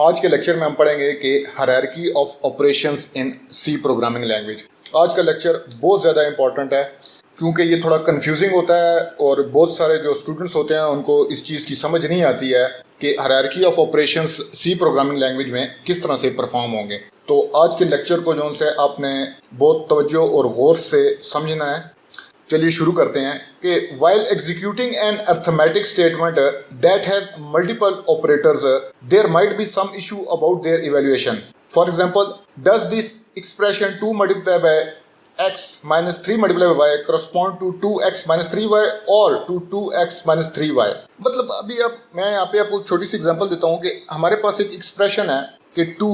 आज के लेक्चर में हम पढ़ेंगे कि hierarchy of operations in C programming language. आज का लेक्चर बहुत ज़्यादा इंपॉर्टेंट है क्योंकि ये थोड़ा कंफ्यूजिंग होता है और बहुत सारे जो स्टूडेंट्स होते हैं उनको इस चीज़ की समझ नहीं आती है कि hierarchy of operations C programming language में किस तरह से परफॉर्म होंगे। तो आज के लेक्चर को जो से आपने बहुत तवज्जो और गौर से समझना है। चलिए शुरू करते हैं कि while executing an arithmetic statement that has multiple operators, there might be some issue about their evaluation. For example, does this expression 2 multiplied by x minus 3 multiplied by y correspond to 2x minus 3y or to 2x minus 3y? मतलब अभी मैं यहाँ पे आपको छोटी सी example देता हूँ कि हमारे पास एक एक्सप्रेशन है कि 2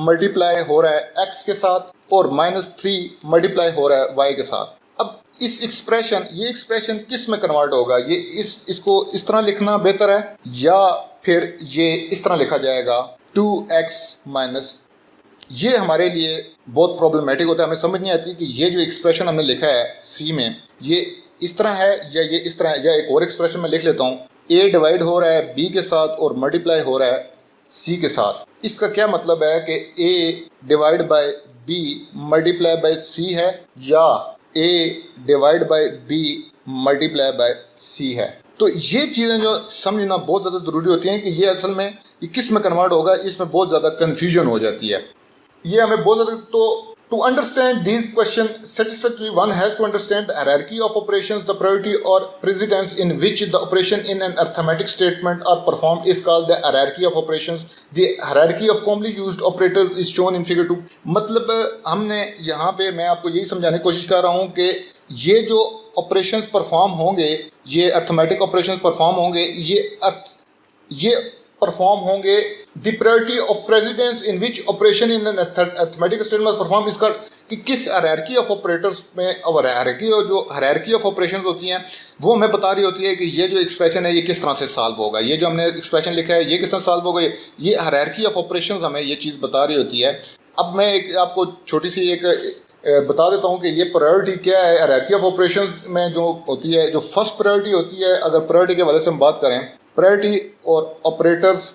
मल्टीप्लाई हो रहा है x के साथ और -3 मल्टीप्लाई हो रहा है y के साथ। इस ये एक्सप्रेशन किस में कन्वर्ट होगा? ये इसको इस तरह लिखना बेहतर है या फिर ये इस तरह लिखा जाएगा 2x माइनस। ये हमारे लिए बहुत प्रॉब्लमेटिक होता है, हमें समझ नहीं आती कि ये जो एक्सप्रेशन हमने लिखा है सी में ये इस तरह है या ये इस तरह है। या एक और एक्सप्रेशन मैं लिख लेता हूँ, a डिवाइड हो रहा है b के साथ और मल्टीप्लाई हो रहा है c के साथ। इसका क्या मतलब है कि a divide by b multiply by c है या a divide by b multiply by c है। तो ये चीज़ें जो समझना बहुत ज़्यादा ज़रूरी होती हैं कि ये असल में ये किस में कन्वर्ट होगा, इसमें बहुत ज़्यादा कन्फ्यूजन हो जाती है। ये हमें बहुत ज़्यादा to understand these question satisfactorily one has to understand the hierarchy of operations, the priority or precedence in which the operation in an arithmetic statement are performed is called the hierarchy of operations. The hierarchy of commonly used operators is shown in figure 2. मतलब हमने यहाँ पे मैं आपको यही समझाने की कोशिश कर रहा हूँ कि ये जो ऑपरेशंस परफॉर्म होंगे, ये अर्थमेटिक ऑपरेशंस परफॉर्म होंगे, ये परफॉर्म होंगे the priority of precedence in which operation in an arithmetic statement perform. इसका कि किस हायरार्की ऑफ ऑपरेटर्स में और हायरार्की ऑफ ऑपरेशंस होती हैं वो हमें बता रही होती है कि ये जो एक्सप्रेशन है ये किस तरह से सॉल्व होगा। ये जो हमने एक्सप्रेशन लिखा है ये किस तरह सॉल्व होगा, ये हायरार्की ऑफ ऑपरेशंस हमें ये चीज़ बता रही होती है। अब मैं आपको छोटी सी एक बता देता हूँ कि ये प्रायोरिटी क्या है। हायरार्की ऑफ ऑपरेशंस में जो होती है, जो फर्स्ट प्रायोरिटी होती है, अगर प्रायोरिटी के हवाले से हम बात करें प्रायोरिटी और ऑपरेटर्स,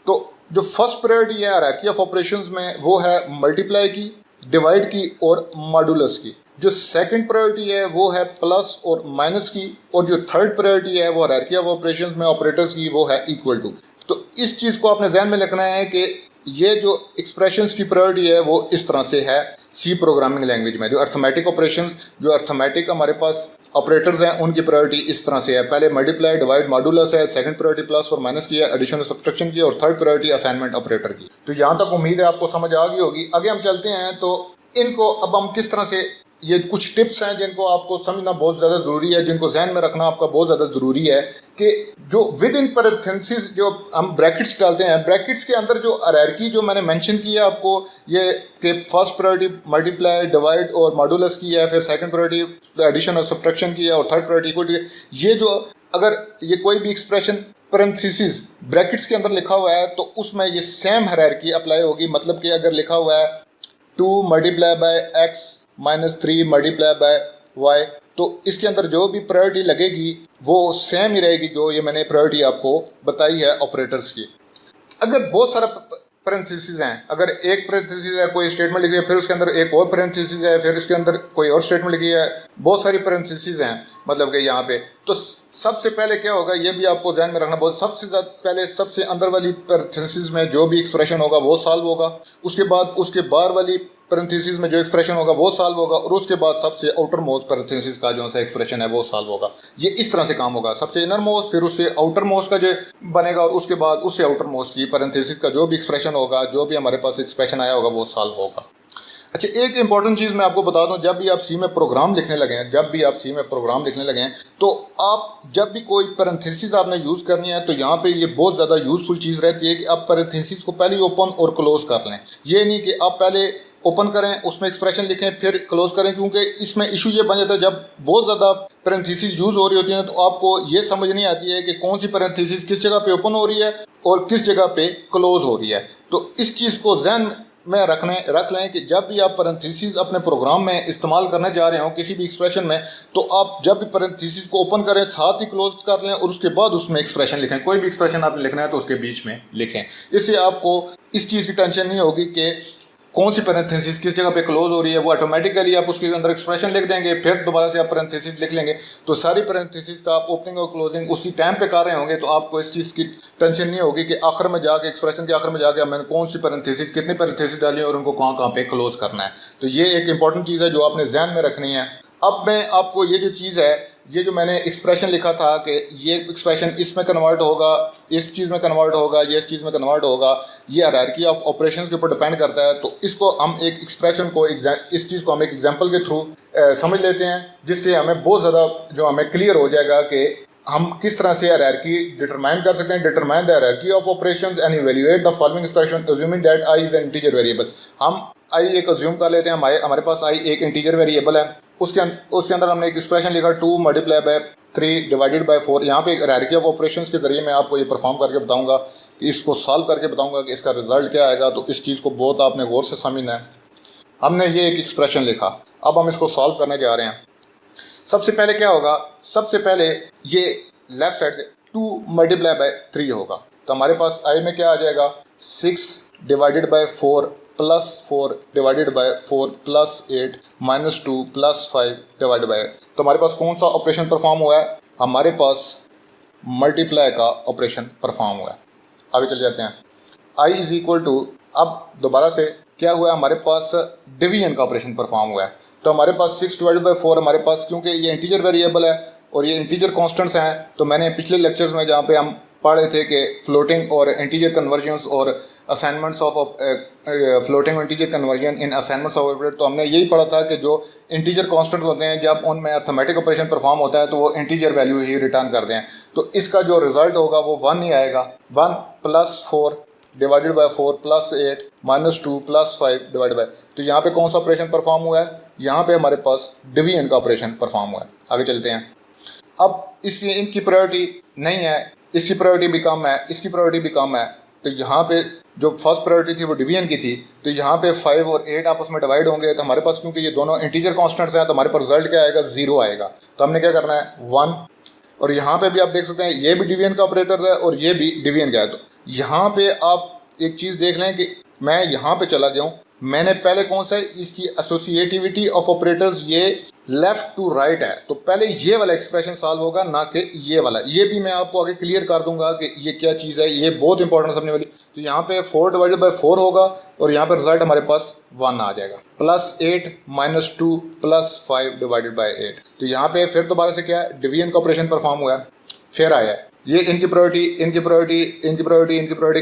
तो जो फर्स्ट प्रायोरिटी है हायरार्की ऑफ ऑपरेशंस में वो है मल्टीप्लाई की, डिवाइड की और मॉडुलस की। जो सेकंड प्रायोरिटी है वो है प्लस और माइनस की, और जो थर्ड प्रायोरिटी है वो हायरार्की ऑफ ऑपरेशंस में ऑपरेटर्स की वो है इक्वल टू। तो इस चीज़ को आपने ध्यान में रखना है कि ये जो एक्सप्रेशंस की प्रायोरिटी है वो इस तरह से है सी प्रोग्रामिंग लैंग्वेज में। जो अर्थमेटिक ऑपरेशन, जो अर्थमेटिक हमारे पास ऑपरेटर्स हैं उनकी प्रायोरिटी इस तरह से है। पहले मल्टीप्लाई, डिवाइड, मॉडुलस है, सेकंड प्रायोरिटी प्लस और माइनस की है, एडिशन और सब्ट्रैक्शन की, और थर्ड प्रायोरिटी असाइनमेंट ऑपरेटर की। तो यहाँ तक उम्मीद है आपको समझ आ गई होगी। आगे हम चलते हैं तो इनको अब हम किस तरह से, ये कुछ टिप्स हैं जिनको आपको समझना बहुत ज़्यादा ज़रूरी है, जिनको जहन में रखना आपका बहुत ज़्यादा ज़रूरी है कि जो विद इन पैरेंथेसिस जो हम ब्रैकेट्स डालते हैं, ब्रैकेट्स के अंदर जो हायरार्की जो मैंने मेंशन किया आपको, ये कि फर्स्ट प्रायोरिटी मल्टीप्लाई, डिवाइड और मॉडुलस की है, फिर सेकंड प्रायोरिटी एडिशन और सब्ट्रैक्शन की है, और थर्ड प्रायोरिटी इक्वल टू। ये जो अगर ये कोई भी एक्सप्रेशन पैरेंथेसिस ब्रैकेट्स के अंदर लिखा हुआ है तो उसमें ये सेम हायरार्की अप्लाई होगी। मतलब कि अगर लिखा हुआ है 2 multiply by x minus 3 multiply by y, तो इसके अंदर जो भी प्रायोरिटी लगेगी वो सेम ही रहेगी जो ये मैंने प्रायोरिटी आपको बताई है ऑपरेटर्स की। अगर बहुत सारा पैरेंथेसिस हैं, अगर एक पैरेंथेसिस है, कोई स्टेटमेंट लिखी है, फिर उसके अंदर एक और पैरेंथेसिस है, फिर उसके अंदर कोई और स्टेटमेंट लिखी है, बहुत सारी पैरेंथेसिस हैं मतलब कि यहाँ पे, तो सबसे पहले क्या होगा ये भी आपको ध्यान में रखना। बहुत सबसे अंदर वाली पैरेंथेसिस में जो भी एक्सप्रेशन होगा वो सॉल्व होगा, उसके बाद उसके बाहर वाली पैरेंथेसिस में जो एक्सप्रेशन होगा वो सॉल्व होगा, और उसके बाद सबसे आउटर मोस्ट पैरेंथेसिस का जो सा एक्सप्रेशन है वो सॉल्व होगा। ये इस तरह से काम होगा, सबसे इनर मोस्ट, फिर उससे आउटर मोस्ट का जो बनेगा, और उसके बाद उससे आउटर मोस्ट की पैरेंथेसिस का जो भी एक्सप्रेशन होगा, जो भी हमारे पास एक्सप्रेशन आया होगा वो सॉल्व होगा। अच्छा, एक इंपॉर्टेंट चीज़ मैं आपको बता दूं, जब भी आप सी में प्रोग्राम लिखने लगें तो आप जब भी कोई पैरेंथेसिस आपने यूज़ करनी है तो यहाँ पे ये बहुत ज़्यादा यूज़फुल चीज़ रहती है कि आप पैरेंथेसिस को पहले ओपन और क्लोज कर लें। ये नहीं कि आप पहले ओपन करें, उसमें एक्सप्रेशन लिखें, फिर क्लोज करें, क्योंकि इसमें इशू ये बन जाता है जब बहुत ज़्यादा पैरेंथेसिस यूज़ हो रही होती हैं तो आपको ये समझ नहीं आती है कि कौन सी पैरेंथेसिस किस जगह पे ओपन हो रही है और किस जगह पे क्लोज हो रही है। तो इस चीज़ को ज़हन में रख लें कि जब भी आप पैरेंथेसिस अपने प्रोग्राम में इस्तेमाल करने जा रहे हो किसी भी एक्सप्रेशन में, तो आप जब भी पैरेंथेसिस को ओपन करें साथ ही क्लोज कर लें और उसके बाद उसमें एक्सप्रेशन लिखें। कोई भी एक्सप्रेशन आपने लिखना है तो उसके बीच में लिखें। इससे आपको इस चीज़ की टेंशन नहीं होगी कि कौन सी पैरेंथेसिस किस जगह पे क्लोज हो रही है, वो ऑटोमेटिकली आप उसके अंदर एक्सप्रेशन लिख देंगे, फिर दोबारा से आप पैरेंथेसिस लिख लेंगे। तो सारी पैरेंथेसिस का आप ओपनिंग और क्लोजिंग उसी टाइम पे कर रहे होंगे, तो आपको इस चीज़ की टेंशन नहीं होगी कि आखिर में जाके एक्सप्रेशन के आखिर में जाके मैंने कौन सी पैरेंथेसिस कितनी पैरेंथेसिस डाली है और उनको कहाँ पे क्लोज करना है। तो ये एक इंपॉर्टेंट चीज़ है जो आपने जहन में रखनी है। अब मैं आपको ये जो चीज़ है, ये जो मैंने एक्सप्रेशन लिखा था कि ये एक्सप्रेशन इसमें कन्वर्ट होगा, इस चीज़ में कन्वर्ट होगा, ये इस चीज़ में कन्वर्ट होगा, ये हायरार्की ऑफ ऑपरेशंस के ऊपर डिपेंड करता है। तो इसको हम एक एक्सप्रेशन को इस चीज़ को हम एक एग्जांपल के थ्रू समझ लेते हैं, जिससे हमें बहुत ज़्यादा जो हमें क्लियर हो जाएगा कि हम किस तरह से हायरार्की डिटरमाइन कर सकते हैं। Determine the hierarchy of operations and evaluate the following expression assuming that I is an integer variable. हम आई एक अज्यूम कर लेते हैं, हमारे पास आई एक इंटीजर वेरिएबल है। उसके अंदर हमने एक एक्सप्रेशन लिखा 2 मल्टीप्लाई बाय 3 डिवाइडेड बाय 4। यहाँ पे एक हायरार्की ऑफ ऑपरेशंस के जरिए मैं आपको ये परफॉर्म करके बताऊंगा, कि इसको सॉल्व करके बताऊंगा कि इसका रिजल्ट क्या आएगा। तो इस चीज़ को बहुत आपने गौर से समझना है। हमने ये एक एक्सप्रेशन लिखा, अब हम इसको सॉल्व करने जा रहे हैं। सबसे पहले क्या होगा, सबसे पहले ये लेफ्ट साइड से 2 मल्टीप्लाई बाय 3 होगा। तो हमारे पास आई में क्या आ जाएगा, 6 divided by 4 plus 4 divided by 4 plus 8 minus 2 plus 5 divided by 8। तो हमारे पास कौन सा ऑपरेशन परफॉर्म हुआ है, हमारे पास मल्टीप्लाई का ऑपरेशन परफॉर्म हुआ है। आगे चल जाते हैं। आई इज इक्वल टू, अब दोबारा से क्या हुआ है, हमारे पास डिवीजन का ऑपरेशन परफॉर्म हुआ है। तो हमारे पास 6 डिवाइडेड बाय 4 हमारे पास, क्योंकि ये इंटीजर वेरिएबल है और ये इंटीजर कॉन्स्टेंट्स हैं, तो मैंने पिछले लेक्चर्स में जहाँ पे हम पढ़ रहे थे कि फ्लोटिंग और इंटीजर कन्वर्जन्स और assignments of floating integer conversion in assignments of operator, तो हमने यही पढ़ा था कि जो इंटीजर कांस्टेंट होते हैं जब उनमें अर्थमेटिक ऑपरेशन परफॉर्म होता है तो वो इंटीजर वैल्यू ही रिटर्न करते हैं। तो इसका जो रिजल्ट होगा वो 1 ही आएगा। 1 plus 4 divided by 4 plus 8 minus 2 plus 5 divided by. तो यहाँ पे कौन सा ऑपरेशन परफॉर्म हुआ है, यहाँ पे हमारे पास डिवीजन का ऑपरेशन परफॉर्म हुआ है। आगे चलते हैं। अब इसलिए इनकी प्रायोरिटी नहीं है, इसकी प्रायोरिटी भी कम है, इसकी प्रायोरिटी भी कम है। तो यहाँ पे जो फर्स्ट प्रायोरिटी थी वो डिवीजन की थी, तो यहाँ पे 5 और 8 आपस में डिवाइड होंगे। तो हमारे पास क्योंकि ये दोनों इंटीजर कांस्टेंट्स हैं तो हमारे पास रिजल्ट क्या आएगा, 0 आएगा। तो हमने क्या करना है, 1। और यहाँ पे भी आप देख सकते हैं ये भी डिवीजन का ऑपरेटर है और ये भी डिवीजन का है। तो यहाँ पे आप एक चीज़ देख लें कि मैं यहाँ पे चला गया हूँ, मैंने पहले कौन सा है, इसकी एसोसिएटिविटी ऑफ ऑपरेटर्स ये लेफ्ट टू राइट है। तो पहले ये वाला एक्सप्रेशन सॉल्व होगा, ना कि ये वाला। ये भी मैं आपको आगे क्लियर कर दूंगा कि ये क्या चीज़ है, ये बहुत इंपॉर्टेंट समझने वाली। तो यहाँ पे 4 डिवाइडेड बाय 4 होगा और यहाँ पे रिजल्ट हमारे पास 1 आ जाएगा। Plus 8 minus 2 plus 5 divided by 8। तो यहाँ पे फिर दोबारा से क्या है, डिवीजन का ऑपरेशन परफॉर्म हुआ है, फिर आया है। ये इनकी प्रायोरिटी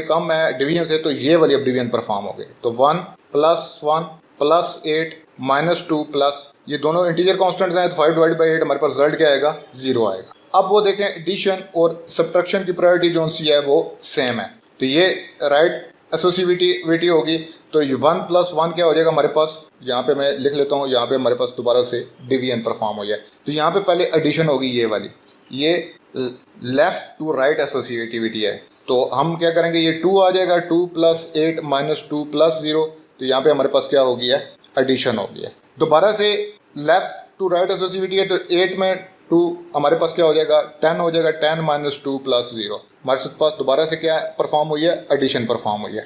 कम है डिवीजन से, तो ये वाली अब डिवीजन परफॉर्म हो गई। तो 1 प्लस 8 माइनस 2 प्लस, ये दोनों इंटीजर कांस्टेंट्स हैं, तो 5 डिवाइडेड बाय 8 हमारे पास रिजल्ट क्या आएगा, 0 आएगा। अब वो देखें एडिशन और सब्ट्रैक्शन की प्रायोरिटी जो सी है वो सेम है। तो ये राइट एसोसिएटिविटी होगी। तो ये 1 प्लस 1 क्या हो जाएगा हमारे पास, यहाँ पे मैं लिख लेता हूँ, यहाँ पे हमारे पास दोबारा से डिवीजन परफॉर्म हो जाए। तो यहाँ पे पहले एडिशन होगी ये वाली, ये लेफ्ट टू राइट एसोसिएटिविटी है। तो हम क्या करेंगे, ये 2 आ जाएगा, 2 प्लस 8 माइनस 2 प्लस 0। तो यहाँ पे हमारे पास क्या हो गया है, एडिशन हो गया। दोबारा से लेफ्ट टू राइट एसोसिएटिविटी है, तो 8 में 2 हमारे पास क्या हो जाएगा, 10 हो जाएगा। 10 माइनस 2 प्लस 0 हमारे पास दोबारा से क्या परफॉर्म हुई है, एडिशन परफॉर्म हुई है।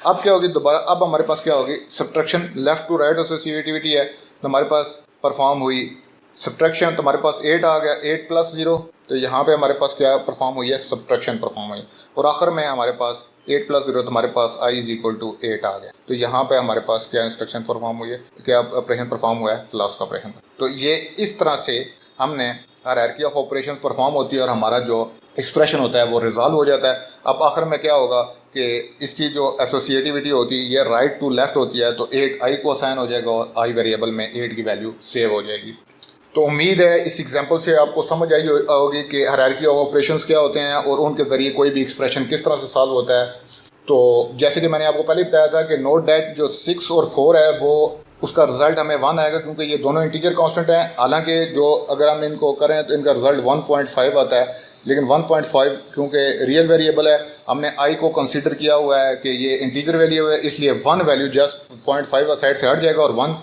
अब क्या होगी दोबारा, अब हमारे पास क्या होगी, subtraction. Left to right associativity है तो हमारे पास परफॉर्म हुई सब्ट्रैक्शन। तो हमारे पास 8 आ गया, 8 प्लस 0। तो यहाँ पे हमारे पास क्या परफॉर्म हुई है, सब्ट्रैक्शन परफॉर्म हुई। और आखिर में हमारे पास 8 प्लस 0, तो हमारे पास आई इज इक्वल टू 8 आ गया। तो यहाँ पे हमारे पास क्या इंस्ट्रक्शन परफॉर्म हुई है, क्या ऑपरेशन परफॉर्म हुआ है, प्लस का ऑपरेशन। तो ये इस तरह से हमने हायरार्की ऑफ ऑपरेशन परफॉर्म होती है और हमारा जो एक्सप्रेशन होता है वो रिजॉल्व हो जाता है। अब आखिर में क्या होगा कि इसकी जो एसोसिएटिविटी होती है ये राइट टू लेफ्ट होती है, तो 8 आई को असाइन हो जाएगा और आई वेरिएबल में 8 की वैल्यू सेव हो जाएगी। तो उम्मीद है इस एग्जांपल से आपको समझ आई होगी कि हायरार्की ऑफ ऑपरेशंस क्या होते हैं और उनके ज़रिए कोई भी एक्सप्रेशन किस तरह से सॉल्व होता है। तो जैसे कि मैंने आपको पहले बताया था कि नोट दैट जो 6 और 4 है वो उसका रिजल्ट हमें 1 आएगा, क्योंकि ये दोनों इंटीजर कांस्टेंट हैं। हालांकि जो अगर हम इनको करें तो इनका रिजल्ट 1.5 आता है, लेकिन 1.5 क्योंकि रियल वेरिएबल है, हमने आई को कंसीडर किया हुआ है कि ये इंटीजर वैल्यू है, इसलिए 1 वैल्यू जस्ट 0.5 साइड से हट जाएगा और 1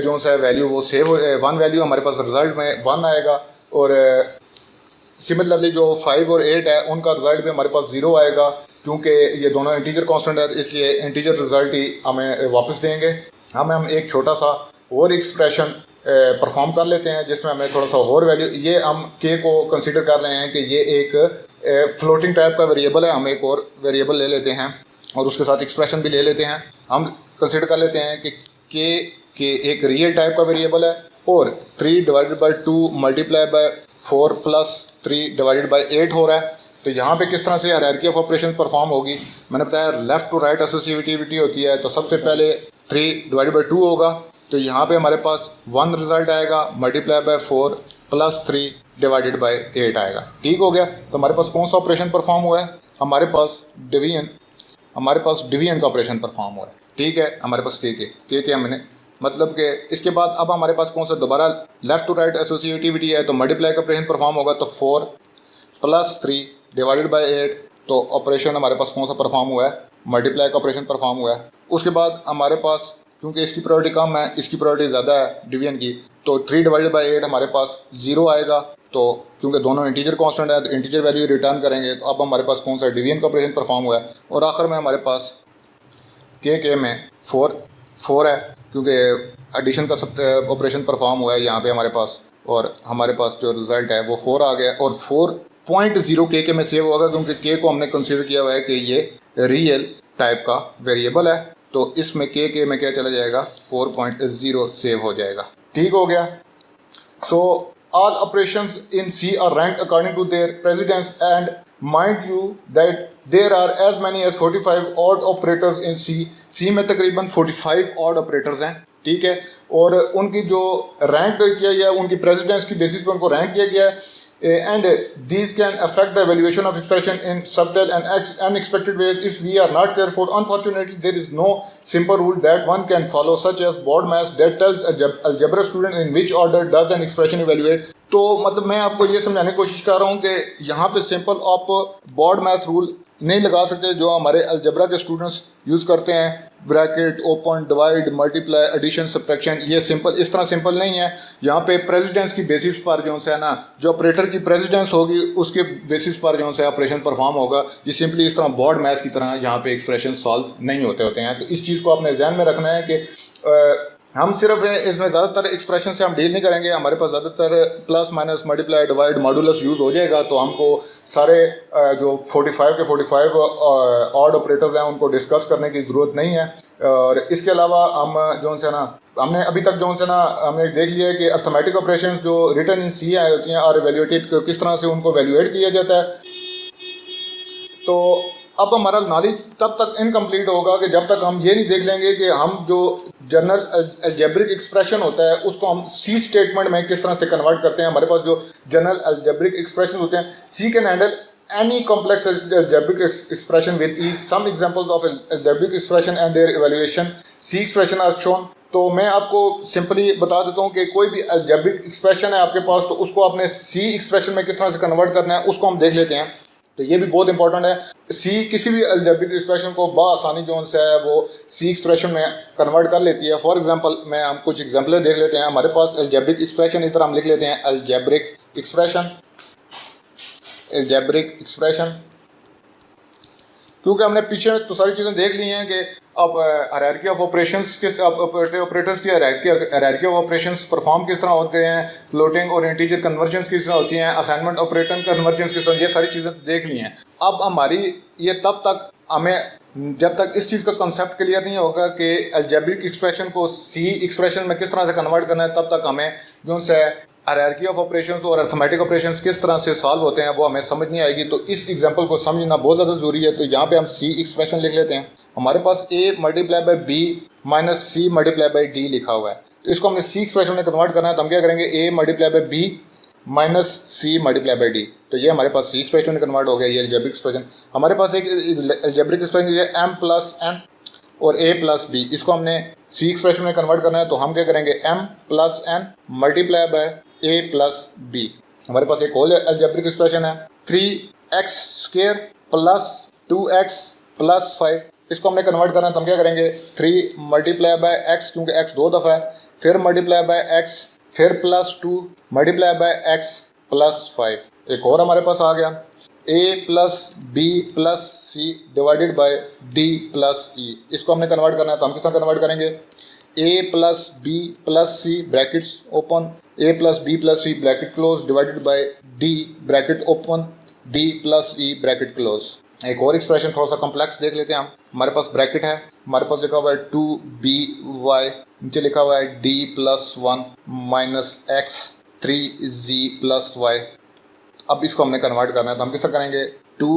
जो सा वैल्यू वो सेव हो, 1 वैल्यू हमारे पास रिजल्ट में 1 आएगा। और सिमिलरली जो 5 और 8 है उनका रिजल्ट भी हमारे पास 0 आएगा, क्योंकि ये दोनों इंटीजर कांस्टेंट है, इसलिए इंटीजर रिजल्ट ही हमें वापस देंगे। हम एक छोटा सा और एक्सप्रेशन परफॉर्म कर लेते हैं जिसमें हमें थोड़ा सा और वैल्यू, ये हम के को कंसीडर कर रहे हैं कि ये एक फ्लोटिंग टाइप का वेरिएबल है। हम एक और वेरिएबल ले लेते हैं और उसके साथ एक्सप्रेशन भी ले लेते हैं। हम कंसीडर कर लेते हैं कि के एक रियल टाइप का वेरिएबल है और 3 divided by 2 multiply bye 4 plus 3 divided by 8 हो रहा है। तो यहाँ पे किस तरह से हायरार्की ऑफ ऑपरेशन परफॉर्म होगी, मैंने बताया लेफ़्ट टू राइट एसोसिएटिविटी होती है। तो सबसे पहले 3 डिवाइडेड बाई 2 होगा, तो यहाँ पे हमारे पास 1 रिजल्ट आएगा, multiply by 4 plus 3 divided by 8 आएगा। ठीक हो गया। तो हमारे पास कौन सा ऑपरेशन परफॉर्म हुआ है, हमारे पास डिवीजन का ऑपरेशन परफॉर्म हुआ है। ठीक है, हमारे पास के हमने मतलब कि इसके बाद अब हमारे पास कौन सा दोबारा लेफ़्ट टू राइट एसोसिएटिविटी है, तो मल्टीप्लाई का ऑपरेशन परफॉर्म होगा। तो 4 प्लस 3 डिवाइडेड बाय 8, तो ऑपरेशन हमारे पास कौन सा परफॉर्म हुआ है, मल्टीप्लाई का ऑपरेशन परफॉर्म हुआ है। उसके बाद हमारे पास क्योंकि इसकी प्रायोरिटी कम है, इसकी प्रायोरिटी ज़्यादा है डिवीजन की, तो 3 डिवाइडेड बाई 8 हमारे पास 0 आएगा। तो क्योंकि दोनों इंटीजर कांस्टेंट है तो इंटीजर वैल्यू रिटर्न करेंगे। तो अब हमारे पास कौन सा डिवीजन का ऑपरेशन परफॉर्म हुआ है। और आखिर में हमारे पास के में 4 है, क्योंकि एडिशन का सब ऑपरेशन परफॉर्म हुआ है यहाँ पे हमारे पास, और हमारे पास जो रिज़ल्ट है वो 4 आ गया। और 4.0 के में सेव होगा, क्योंकि के को हमने कंसीडर किया हुआ है कि ये रियल टाइप का वेरिएबल है। तो इसमें के में क्या चला जाएगा, 4.0 सेव हो जाएगा। ठीक हो गया। So all operations in C are ranked according to their precedence and mind you that there are as many as 45 odd operators in C में तकरीबन 45 ऑड ऑपरेटर्स हैं। ठीक है, और उनकी जो रैंक किया गया है उनकी प्रेसिडेंस की बेसिस पर उनको रैंक किया गया है। And these can affect the evaluation of expression in subtle and unexpected ways if we are not careful. Unfortunately, there is no simple rule that one can follow, such as BODMAS that tells a algebra student in which order does an expression evaluate. तो मतलब मैं आपको ये समझाने की कोशिश कर रहा हूँ कि यहाँ पे सिंपल आप BODMAS रूल नहीं लगा सकते जो हमारे अलजेब्रा के स्टूडेंट्स यूज़ करते हैं, bracket, open, divide, multiply, addition, subtraction. ये सिंपल इस तरह सिंपल नहीं है। यहाँ पे प्रेसिडेंस की बेसिस पर जो है ना, जो ऑपरेटर की प्रेसिडेंस होगी उसके बेसिस पर जो है ऑपरेशन परफॉर्म होगा। ये सिंपली इस तरह बोर्ड मैथ्स की तरह यहाँ पे एक्सप्रेशन सॉल्व नहीं होते हैं। तो इस चीज़ को आपने ध्यान में रखना है कि हम सिर्फ इसमें ज़्यादातर एक्सप्रेशन से हम डील नहीं करेंगे। हमारे पास ज़्यादातर plus minus multiply divide modulus use हो जाएगा, तो हमको सारे जो 45 के 45 ऑड ऑपरेटर्स हैं उनको डिस्कस करने की ज़रूरत नहीं है। और इसके अलावा हम जो है ना, हमने अभी तक जो है ना हमने देख लिया है कि अर्थमेटिक ऑपरेशंस जो रिटर्न इन सी होती हैं और एवेल्यूएटेड किस तरह से उनको वैल्यूएट किया जाता है। तो अब हमारा नॉलेज तब तक इनकम्प्लीट होगा कि जब तक हम ये नहीं देख लेंगे कि हम जो जनरल अलजेब्रिक एक्सप्रेशन होता है उसको हम सी स्टेटमेंट में किस तरह से कन्वर्ट करते हैं। हमारे पास जो जनरल अलजेब्रिक एक्सप्रेशन होते हैं, C can handle any complex algebraic expression with ease. Some examples of algebraic expression and their evaluation. C expression are shown. तो मैं आपको सिंपली बता देता हूँ कि कोई भी algebraic expression है आपके पास, तो उसको आपने C expression में किस तरह से कन्वर्ट करना है उसको हम देख लेते हैं। तो ये भी बहुत इंपॉर्टेंट है। C किसी भी algebraic expression को बआसानी जो है वो C expression में कन्वर्ट कर लेती है। फॉर एग्जांपल मैं हम कुछ एग्जाम्पल देख लेते हैं। हमारे पास algebraic expression इस तरह हम लिख लेते हैं, algebraic expression, क्योंकि हमने पीछे तो सारी चीज़ें देख ली हैं कि अब हायरार्की ऑफ ऑपरेशंस किस ऑपरेटर्स की हायरार्की ऑफ ऑपरेशंस परफॉर्म किस तरह होते हैं, फ्लोटिंग और इंटीजर कन्वर्जन्स किस तरह होती हैं, असाइनमेंट ऑपरेटर कन्वर्जन्स किस तरह, ये सारी चीज़ें देख ली हैं। अब हमारी ये तब तक हमें जब तक इस चीज़ का कंसेप्ट क्लियर नहीं होगा कि अलजेब्रिक एक्सप्रेशन को सी एक्सप्रेशन में किस तरह से कन्वर्ट करना है, तब तक हमें जो है हायरार्की ऑफ ऑपरेशंस और अर्थमेटिक ऑपरेशंस किस तरह से सॉल्व होते हैं वो हमें समझ नहीं आएगी। तो इस एग्जांपल को समझना बहुत ज़्यादा ज़रूरी है। तो यहाँ पे हम सी एक्सप्रेशन लिख लेते हैं। हमारे पास a multiply by b minus c multiply by d लिखा हुआ है। इसको हमने सी एक्सप्रेशन में कन्वर्ट करना है, तो हम क्या करेंगे, a multiply by b minus c multiply by d. तो ये हमारे पास सी एक्सप्रेशन में कन्वर्ट हो गया। ये अलजेब्रिक एक्सप्रेशन। हमारे पास एक अलजेब्रिक एक्सप्रेशन है m प्लस n और a प्लस b। इसको हमने सी एक्सप्रेशन में कन्वर्ट करना है, तो हम क्या करेंगे, m plus n multiply by a plus b। हमारे पास एक और अलजेब्रिक एक्सप्रेशन है 3x² प्लस 2x प्लस 5। इसको हमने कन्वर्ट करना है तो हम क्या करेंगे 3 मल्टीप्लाई बाय x, क्योंकि x 2 दफ़ा है, फिर मल्टीप्लाई बाय x, फिर plus 2 multiply by x plus 5। एक और हमारे पास आ गया a plus b plus c divided by d plus e। इसको हमने कन्वर्ट करना है तो हम किस तरह कन्वर्ट करेंगे a plus b plus c brackets open, a plus b plus c bracket close divided by d bracket open d plus e bracket close. एक और एक्सप्रेशन थोड़ा सा कॉम्प्लेक्स देख लेते हैं हम। हमारे पास ब्रैकेट है, हमारे पास लिखा हुआ है 2by, नीचे लिखा हुआ है d plus 1 minus x 3z plus y। अब इसको हमने कन्वर्ट करना है तो हम किस तरह करेंगे 2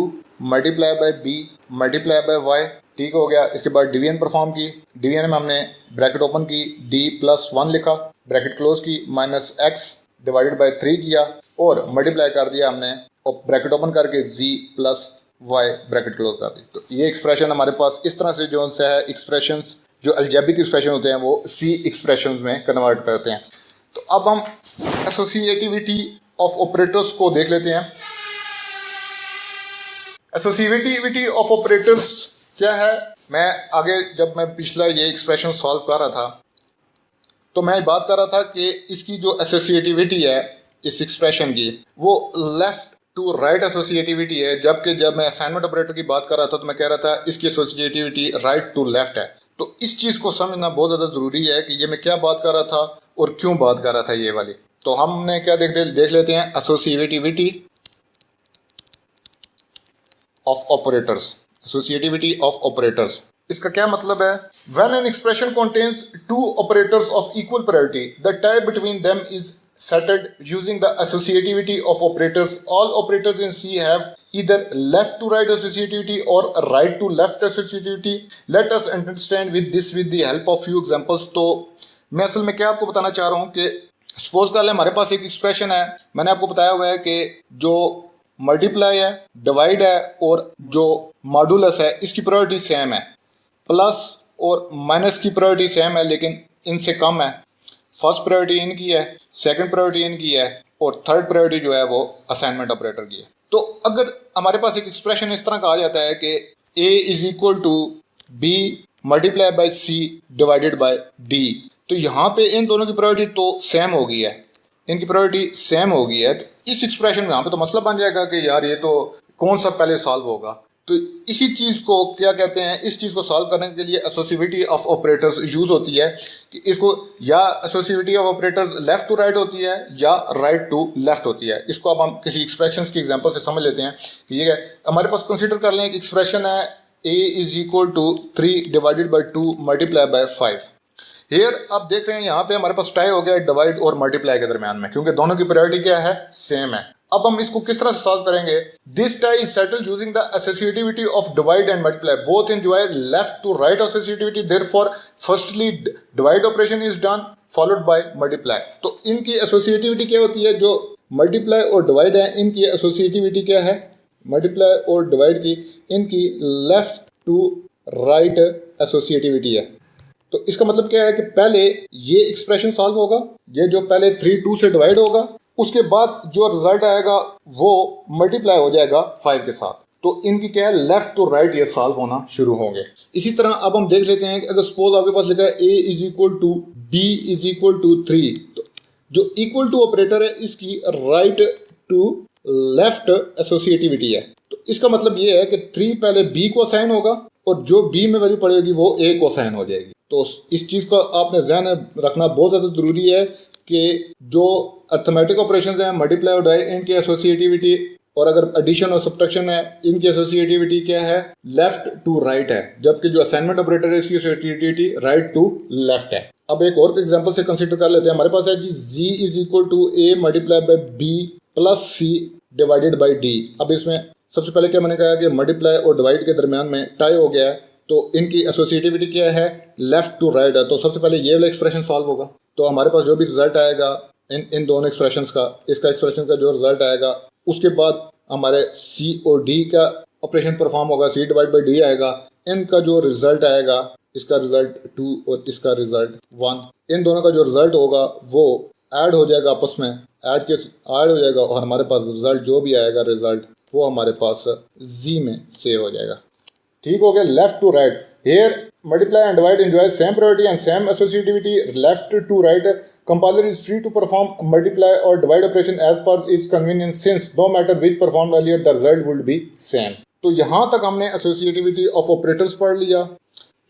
multiply by b multiply bye y, ठीक हो गया। इसके बाद डिवीजन परफॉर्म की, डिवीजन में हमने ब्रैकेट ओपन की d प्लस 1 लिखा, ब्रैकेट क्लोज की, माइनस x डिवाइडेड बाय 3 किया और मल्टीप्लाई कर दिया हमने और ब्रैकेट ओपन करके z plus y bracket close कर दी। तो ये एक्सप्रेशन हमारे पास इस तरह से जो है एक्सप्रेशंस जो अलजेब्रिक एक्सप्रेशन होते हैं वो सी एक्सप्रेशंस में कन्वर्ट करते हैं। तो अब हम एसोसिएटिविटी ऑफ ऑपरेटर्स को देख लेते हैं। एसोसिएटिविटी ऑफ ऑपरेटर्स क्या है, मैं आगे जब मैं पिछला ये एक्सप्रेशन सॉल्व कर रहा था तो मैं बात कर रहा था कि इसकी जो एसोसिएटिविटी है इस एक्सप्रेशन की वो लेफ्ट टू राइट एसोसिएटिविटी है, जबकि जब मैं असाइनमेंट ऑपरेटर की बात कर रहा था तो मैं कह रहा था इसकी एसोसिएटिविटी राइट टू लेफ्ट है। तो इस चीज़ को समझना बहुत ज़्यादा ज़रूरी है कि ये मैं क्या बात कर रहा था और क्यों बात कर रहा था ये वाली। तो हमने क्या देख लेते हैं associativity of operators. Associativity of operators इसका क्या मतलब है, when an expression contains two operators of equal priority the tie between them is settled using the associativity of operators. All operators in C have either left to right associativity or right to left associativity. Let us understand with the help of few examples. तो मैं असल में क्या आपको बताना चाह रहा हूँ कि सपोज कर लें हमारे पास एक एक्सप्रेशन है, मैंने आपको बताया हुआ है कि जो मल्टीप्लाई है, डिवाइड है और जो मॉडुलस है इसकी प्रायोरिटी सेम है, प्लस और माइनस की प्रायोरिटी सेम है लेकिन इनसे कम है। फर्स्ट प्रायोरिटी इनकी है, सेकंड प्रायोरिटी इनकी है और थर्ड प्रायोरिटी जो है वो असाइनमेंट ऑपरेटर की है। तो अगर हमारे पास एक एक्सप्रेशन इस तरह का आ जाता है कि a is equal to b multiply by c divided by d, तो यहाँ पे इन दोनों की प्रायोरिटी तो सेम हो गई है, इनकी प्रायोरिटी सेम हो गई है। तो इस एक्सप्रेशन में यहाँ पे तो मसला बन जाएगा कि यार ये तो कौन सा पहले सॉल्व होगा। तो इसी चीज़ को क्या कहते हैं, इस चीज़ को सॉल्व करने के लिए एसोसिएटिविटी ऑफ ऑपरेटर्स यूज़ होती है कि इसको या associativity of operators left to right होती है या राइट टू लेफ्ट होती है। इसको अब हम किसी एक्सप्रेशंस की एग्जांपल से समझ लेते हैं कि ये हमारे पास कंसीडर कर लें एक एक्सप्रेशन है a is equal to 3 divided by 2 multiply by 5। Here आप देख रहे हैं यहाँ पे हमारे पास टाई हो गया डिवाइड और मल्टीप्लाई के दरमियान में, क्योंकि दोनों की प्रायोरिटी क्या है, सेम है। अब हम इसको किस तरह से सॉल्व करेंगे, this tie is settled using the associativity of divide and multiply, both enjoy left to right associativity, therefore firstly divide operation is done followed by multiply. तो इनकी एसोसिएटिविटी क्या होती है, जो मल्टीप्लाई और डिवाइड है इनकी एसोसिएटिविटी क्या है, मल्टीप्लाई और डिवाइड की इनकी लेफ्ट टू राइट एसोसिएटिविटी है। तो इसका मतलब क्या है कि पहले ये एक्सप्रेशन सॉल्व होगा, ये जो पहले 3 2 से डिवाइड होगा, उसके बाद जो रिजल्ट आएगा वो मल्टीप्लाई हो जाएगा 5 के साथ। तो इनकी क्या है, लेफ्ट टू राइट ये सॉल्व होना शुरू होंगे। इसी तरह अब हम देख लेते हैं कि अगर सपोज आपके पास लिखा है a is equal to b is equal to 3, तो जो इक्वल टू ऑपरेटर है इसकी राइट टू लेफ्ट एसोसिएटिविटी है। तो इसका मतलब ये है कि 3 पहले b को असाइन होगा और जो b में वैल्यू पड़ेगी वो a को असाइन हो जाएगी। तो इस चीज़ को आपने ध्यान रखना बहुत ज़्यादा ज़रूरी है कि जो अर्थमेटिक ऑपरेशंस हैं, मल्टीप्लाई और डिवाइड, इनकी एसोसिएटिविटी, और अगर एडिशन और सब्ट्रैक्शन है इनकी एसोसिएटिविटी क्या है, लेफ्ट टू राइट है, जबकि जो असाइनमेंट ऑपरेटर है इसकी एसोसिएटिविटी राइट टू लेफ्ट है। अब एक और एग्जांपल से कंसीडर कर लेते हैं। हमारे पास है G g is equal to a multiply by b plus c divided by d। अब इसमें सबसे पहले क्या मैंने कहा कि मल्टीप्लाई और डिवाइड के दरमियान में टाई हो गया है, तो इनकी एसोसिएटिविटी क्या है, लेफ्ट टू राइट है। तो सबसे पहले ये वाला एक्सप्रेशन सॉल्व होगा, तो हमारे पास जो भी रिजल्ट आएगा इन दोनों एक्सप्रेशंस का, इसका एक्सप्रेशन का जो रिजल्ट आएगा, उसके बाद हमारे c और d का ऑपरेशन परफॉर्म होगा, c डिवाइड बाई d आएगा, इनका जो रिजल्ट आएगा, इसका रिजल्ट 2 और इसका रिजल्ट 1, इन दोनों का जो रिजल्ट होगा वो ऐड हो जाएगा, आपस में ऐड हो जाएगा और हमारे पास रिजल्ट जो भी आएगा रिजल्ट वो हमारे पास जी में सेव हो जाएगा। ठीक हो गया। Left to right, here multiply and divide enjoy same priority and same associativity. Left to right, compiler is free to perform multiply or divide operation as per its convenience since no matter which performed earlier the result would be same। तो यहाँ तक हमने associativity of operators पढ़ लिया।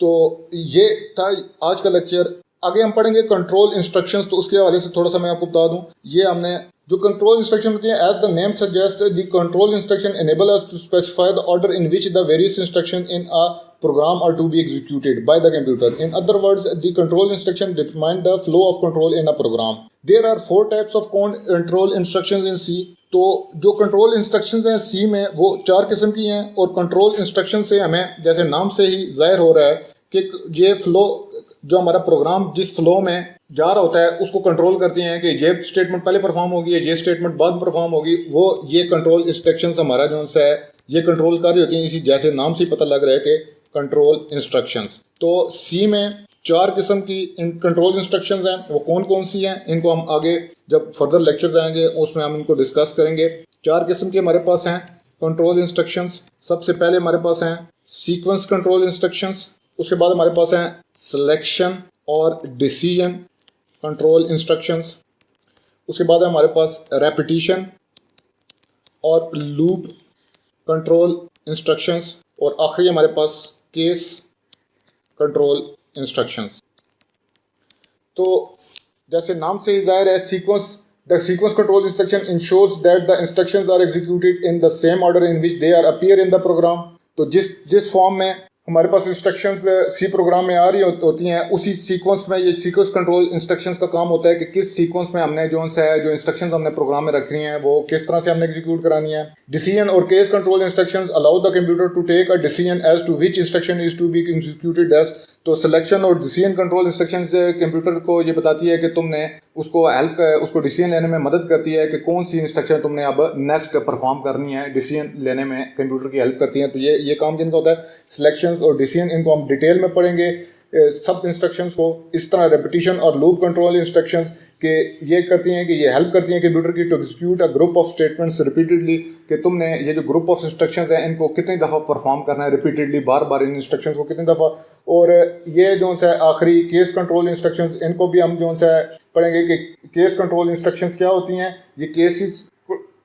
तो ये था आज का लेक्चर। आगे हम पढ़ेंगे कंट्रोल इंस्ट्रक्शंस। तो उसके हवाले से थोड़ा सा मैं आपको बता दूं, ये हमने जो कंट्रोल इंस्ट्रक्शन होती है, as the name suggest the control instruction enable us to specify the order in which the various instruction in a program are to be executed by the computer. In other words, the control instruction determine the flow of control in a program. There are 4 types of control instructions in C। तो जो control instructions हैं C में वो 4 किस्म की हैं। और control instruction से हमें जैसे नाम से ही जाहिर हो रहा है कि ये फ्लो, जो हमारा प्रोग्राम जिस फ्लो में जा रहा होता है उसको कंट्रोल करती हैं कि ये स्टेटमेंट पहले परफॉर्म होगी या ये स्टेटमेंट बाद परफॉर्म होगी। वो ये कंट्रोल इंस्ट्रक्शंस हमारा जो है ये कंट्रोल कर रही होती हैं। इसी जैसे नाम से ही पता लग रहा है कि कंट्रोल इंस्ट्रक्शंस। तो सी में 4 किस्म की कंट्रोल इंस्ट्रक्शंस हैं। वो कौन कौन सी हैं इनको हम आगे जब फर्दर लेक्चर्स आएंगे उसमें हम इनको डिस्कस करेंगे। 4 किस्म के हमारे पास हैं कंट्रोल इंस्ट्रक्शंस। सबसे पहले हमारे पास हैं सीक्वेंस कंट्रोल इंस्ट्रक्शंस। उसके बाद हमारे पास हैं सिलेक्शन और डिसीजन कंट्रोल इंस्ट्रक्शंस। उसके बाद है हमारे पास रेपिटिशन और लूप कंट्रोल इंस्ट्रक्शंस। और आखिरी हमारे पास केस कंट्रोल इंस्ट्रक्शंस। तो जैसे नाम से ही जाहिर है, the sequence control instruction ensures that the instructions are executed in the same order in which they are appear in the program. तो जिस फॉर्म में हमारे पास इंस्ट्रक्शंस सी प्रोग्राम में आ रही होती हैं उसी सीक्वेंस में ये सीक्वेंस कंट्रोल इंस्ट्रक्शंस का काम होता है कि किस सीक्वेंस में हमने जो इंस्ट्रक्शंस हमने प्रोग्राम में रखनी है वो किस तरह से हमने एग्जीक्यूट करानी है। डिसीजन और case control instructions allow the computer to take a decision as to which instruction is to be executed as. तो सिलेक्शन और डिसीजन कंट्रोल इंस्ट्रक्शन से कंप्यूटर को ये बताती है कि तुमने उसको डिसीजन लेने में मदद करती है कि कौन सी इंस्ट्रक्शन तुमने अब नेक्स्ट परफॉर्म करनी है। डिसीजन लेने में कंप्यूटर की हेल्प करती हैं। तो ये काम किनका होता है, सिलेक्शन और डिसीजन। इनको हम डिटेल में पढ़ेंगे सब इंस्ट्रक्शंस को। इस तरह रेपिटिशन और लूप कंट्रोल इंस्ट्रक्शंस कि ये करती हैं कि ये हेल्प करती हैं कंप्यूटर की to execute a group of statements repeatedly, कि तुमने ये जो ग्रुप ऑफ इंस्ट्रक्शंस हैं इनको कितनी दफ़ा परफॉर्म करना है रिपीटेडली, बार बार इन इंस्ट्रक्शंस को कितनी दफ़ा। और ये जो है आखिरी केस कंट्रोल इंस्ट्रक्शंस, इनको भी हम जो है पढ़ेंगे कि केस कंट्रोल इंस्ट्रक्शंस क्या होती हैं। ये केसेस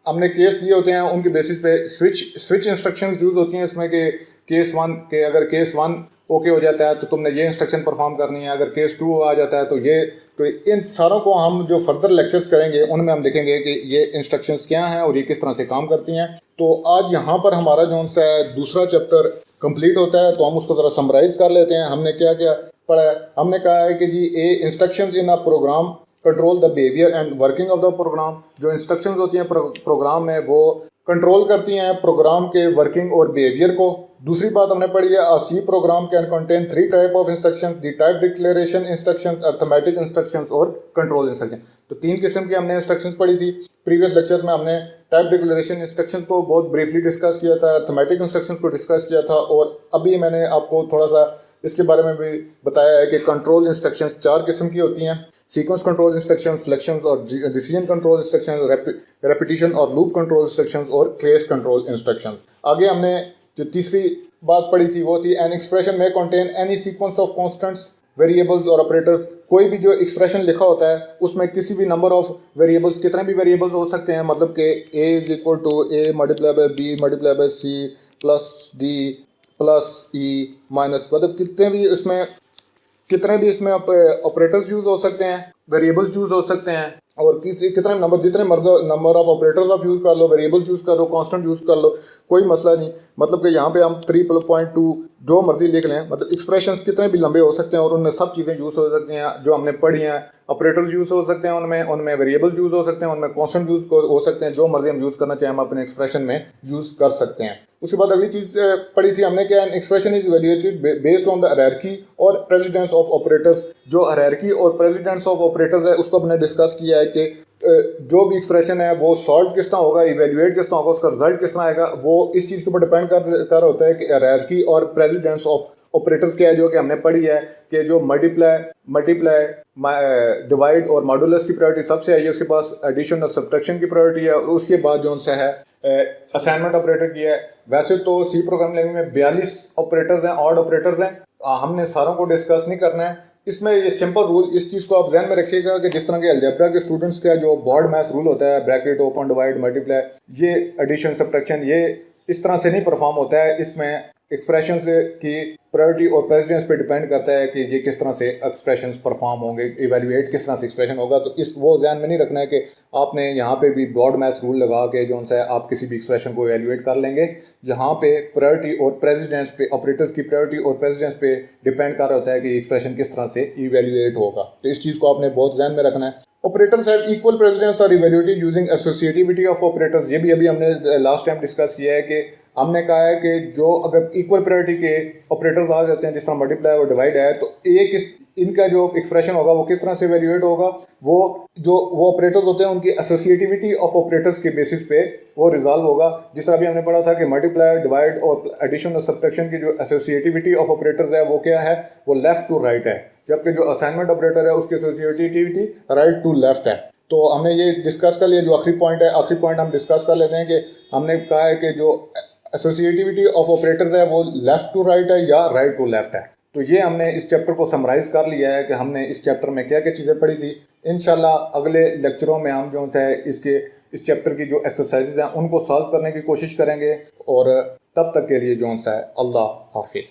हमने केस दिए होते हैं, उनके बेसिस पे स्विच इंस्ट्रक्शंस यूज़ होती हैं इसमें कि केस 1 के अगर केस 1 ओके हो जाता है तो तुमने ये इंस्ट्रक्शन परफॉर्म करनी है, अगर केस 2 आ जाता है तो इन सारों को हम जो फर्दर लेक्चर्स करेंगे उनमें हम देखेंगे कि ये इंस्ट्रक्शंस क्या हैं और ये किस तरह से काम करती हैं। तो आज यहाँ पर हमारा जो है दूसरा चैप्टर कंप्लीट होता है। तो हम उसको ज़रा समराइज़ कर लेते हैं। हमने क्या क्या पढ़ा है। हमने कहा है कि जी instructions in a program control the behaviour and working of the program. जो इंस्ट्रक्शंस होती हैं प्रोग्राम में वो कंट्रोल करती हैं प्रोग्राम के वर्किंग और बिहेवियर को। दूसरी बात हमने पढ़ी है a C program can contain 3 type of instruction, the type declaration instructions, arithmetic instructions और कंट्रोल इंस्ट्रक्शन। तो 3 किस्म की हमने इंस्ट्रक्शंस पढ़ी थी। प्रीवियस लेक्चर में हमने टाइप डिक्लेरेशन इंस्ट्रक्शन को बहुत ब्रीफली डिस्कस किया था, अरिथमेटिक इंस्ट्रक्शंस को डिस्कस किया था और अभी मैंने आपको थोड़ा सा इसके बारे में भी बताया है कि कंट्रोल इंस्ट्रक्शंस 4 किस्म की होती हैं। सीक्वेंस कंट्रोल इंस्ट्रक्शंस, सिलेक्शन और डिसीजन कंट्रोल इंस्ट्रक्शंस, रेपिटिशन और लूप कंट्रोल इंस्ट्रक्शंस और केस कंट्रोल इंस्ट्रक्शंस। आगे हमने जो तीसरी बात पढ़ी थी वो थी एन एक्सप्रेशन में contain any sequence of constants, variables और ऑपरेटर्स। कोई भी जो एक्सप्रेशन लिखा होता है उसमें किसी भी नंबर ऑफ वेरिएबल्स, कितने भी वेरिएबल्स हो सकते हैं, मतलब कि a is equal to a multiply by b multiply by c plus d plus e minus, मतलब कितने भी इसमें ऑपरेटर्स यूज़ हो सकते हैं, वेरिएबल्स यूज़ हो सकते हैं और कितने नंबर, जितने नंबर ऑफ ऑपरेटर्स आप यूज़ कर लो, वेरिएबल्स यूज़ कर लो, कांस्टेंट यूज़ कर लो, कोई मसला नहीं। मतलब कि यहाँ पे हम 3.2 जो मर्जी लिख लें, मतलब एक्सप्रेशंस कितने भी लंबे हो सकते हैं और उनमें सब चीज़ें यूज़ हो सकती हैं जो हमने पढ़ी हैं। ऑपरेटर्स यूज़ हो सकते हैं उनमें वेरिएबल्स यूज़ हो सकते हैं, उनमें कांस्टेंट यूज़ हो सकते हैं, जो मर्जी हम यूज़ करना चाहें हम अपने एक्सप्रेशन में यूज़ कर सकते हैं। उसके बाद अगली चीज़ पढ़ी थी हमने क्या, expression is evaluated based on the hierarchy और प्रेसिडेंस ऑफ ऑपरेटर्स। जो हायरार्की और प्रेसिडेंस ऑफ ऑपरेटर्स है उसको हमने डिस्कस किया है कि जो भी एक्सप्रेशन है वो सॉल्व किस तरह होगा, इवैल्यूएट किस तरह होगा, उसका रिजल्ट किस तरह आएगा, वो इस चीज़ के ऊपर डिपेंड कर होता है कि हायरार्की और प्रेसिडेंस ऑफ ऑपरेटर्स क्या है, जो कि हमने पढ़ी है कि जो मल्टीप्लाई डिवाइड और मॉडुलस की प्रायोरिटी सबसे आई है, उसके पास एडिशन और सब्ट्रैक्शन की प्रायोरिटी है और उसके बाद जो सा है असाइनमेंट ऑपरेटर किया है। वैसे तो सी प्रोग्रामिंग लैंग्वेज में 42 ऑपरेटर्स हैं, ऑड ऑपरेटर्स हैं। हमने सारों को डिस्कस नहीं करना है। इसमें ये सिंपल रूल, इस चीज़ को आप ध्यान में रखिएगा कि जिस तरह के अलजेब्रा के स्टूडेंट्स का जो बॉर्ड मैथ रूल होता है, ब्रैकेट, ओपन, डिवाइड, मल्टीप्लाई, ये एडिशन, सब्ट्रैक्शन, ये इस तरह से नहीं परफॉर्म होता है। इसमें एक्सप्रेशन की प्रायोरिटी और प्रेसिडेंस पे डिपेंड करता है कि ये किस तरह से एक्सप्रेशंस परफॉर्म होंगे, इवेल्युएट किस तरह से एक्सप्रेशन होगा। तो इस वो ध्यान में नहीं रखना है कि आपने यहाँ पे भी ब्रॉड मैथ रूल लगा के जो सा आप किसी भी एक्सप्रेशन को इवेल्युएट कर लेंगे। यहाँ पे प्रायोरिटी और प्रेसिडेंस पे, ऑपरेटर्स की प्रायोरिटी और प्रेसिडेंस पे डिपेंड कर रहा होता है कि एक्सप्रेशन किस तरह से इवेल्युएट होगा। तो इस चीज़ को आपने बहुत ध्यान में रखना है। ऑपरेटर्स हैव इक्वल प्रेसिडेंस और evaluated using associativity of operators. ये भी अभी हमने लास्ट टाइम डिस्कस किया है कि हमने कहा है कि जो अगर इक्वल प्रायोरिटी के ऑपरेटर्स आ जाते हैं, जिस तरह मल्टीप्लाई और डिवाइड है, तो एक इनका जो एक्सप्रेशन होगा वो किस तरह से इवेल्युएट होगा, वो ऑपरेटर्स होते हैं उनकी एसोसिएटिविटी ऑफ ऑपरेटर्स के बेसिस पे वो रिजॉल्व होगा। जिस तरह अभी हमने पढ़ा था कि मल्टीप्लाई, डिवाइड और एडिशन और सब्ट्रैक्शन की जो एसोसिएटिविटी ऑफ ऑपरेटर्स है वो क्या है, वो लेफ्ट टू राइट है, जबकि जो असाइनमेंट ऑपरेटर है उसकी एसोसिएटिविटी राइट टू लेफ्ट है। तो हमने ये डिस्कस कर लिया। जो आखिरी पॉइंट है, आखिरी पॉइंट हम डिस्कस कर लेते हैं कि हमने कहा है कि जो एसोसिएटिविटी ऑफ ऑपरेटर्स है वो लेफ्ट टू राइट है या राइट टू लेफ्ट है। तो ये हमने इस चैप्टर को समराइज कर लिया है कि हमने इस चैप्टर में क्या क्या चीज़ें पढ़ी थी। इंशाल्लाह अगले लेक्चरों में हम जो है इस चैप्टर की जो एक्सरसाइजेज हैं उनको सॉल्व करने की कोशिश करेंगे। और तब तक के लिए जो है अल्लाह हाफिज़।